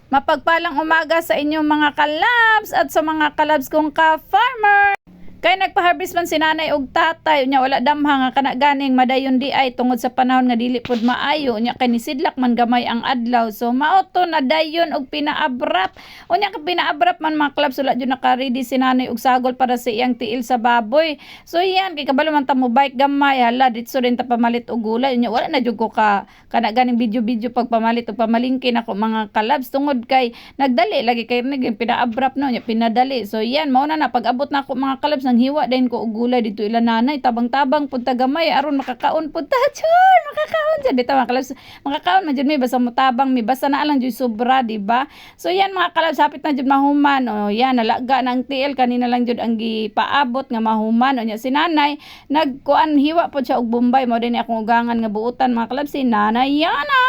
Mapagpalang umaga sa inyong mga kalabs at sa mga kalabs kong ka-farmer. Kay nagpa-harvest man si nanay og tatay nya wala damha nga kana ganing madayon di ay tungod sa panahon nga dili pud maayo nya kay nisidlak man gamay ang adlaw. So mauto na dayon og pinaabrap. Unya ka pinaabrap man mga clubs wala jud naka-ready si nanay og sagol para sa iyang tiil sa baboy. So yan kay kabalo man ta mo bike gamay hala ditso rin ta pamalit og gulay nya wala na jud ko ka kana ganing video pagpamalit og pamalingkin ako mga kalabs tungod kay nagdali lagi kay pinaabrap no nya pinadali. So yan mao na pag-abot na ako mga kalabs nang hiwa din ko og gulay dito ila nanay tabang-tabang pud ta gamay aron makakaon pud ta chon makakaon jud bitaw mga kalabs makakaon man jud mi basta mutabang mi basta na lang jud sobra di ba. So yan mga kalabs hapit na jud mahuman o yan nalaga ng tiil kanina lang jud ang gipaabot nga mahuman o nya si nanay nagkuan hiwa pud siya og bombay mao din akong ugangan nga buutan mga kalabs si nanay yana.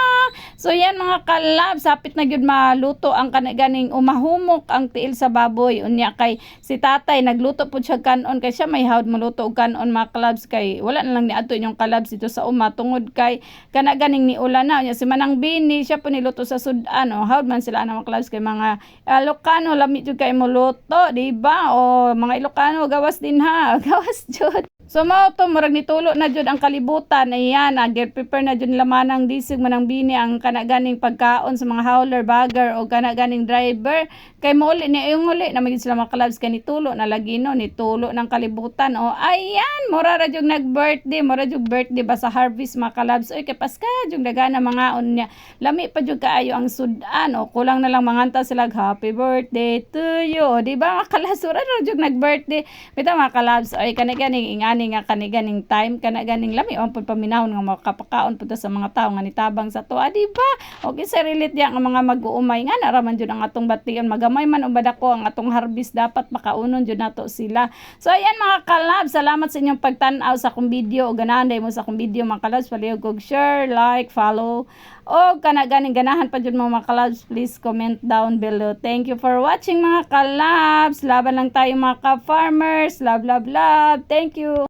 So yan mga kalabs hapit na jud maluto ang ganing umahumok ang tiil sa baboy unya kay si tatay nagluto pud siya kanon kay siya may hawd maluto og kanon mga kalabs kay wala na lang ni adto inyong kalabs dito sa uma tungod kay kana ganing ni ulan na nya si Manang Bini siya po niluto sa sudan o hawd man sila mga kalabs kay mga Ilocano lami jud kay moluto di ba o mga Ilocano gawas din ha gawas jud. So mao to murag nitulo na jud ang kalibutan ayan get prepare na jud lamanang disig Manang Bini ang kana ganing pagkaon sa mga hauler bagger o kana ganing driver kay mauli ni yung uli na magid sila mga kalabs kay nitulo na lagi no nitulo ng kalibutan o ayan mura ra jud nag-birthday mura jud birthday ba sa harvest mga kalabs oy kay paska jud dagana mga unya lami pa jud kaayo ang sudan o kulang na lang manganta sila happy birthday to you di ba mga kalabs ura ra jud nag-birthday bitaw mga kalabs oy kani ganing ingani nga kani ganing time kana ganing lami on pud paminahon nga makapakaon pud sa mga tawo nga nitabang sa tuwa di ba okay sa relate yang mga mag-uumay nga naraman jud ang atong bation magamay man ubad ako ang atong harvest dapat makaunon jud nato sila. So ayan mga kalabs salamat sa inyong pagtan-aw sa akong video o ganahan mo sa akong video mga kalabs palihog og share like follow o kana ganing ganahan pa jud mga kalabs please comment down below. Thank you for watching mga kalabs laban lang tayo mga ka-farmers love thank you.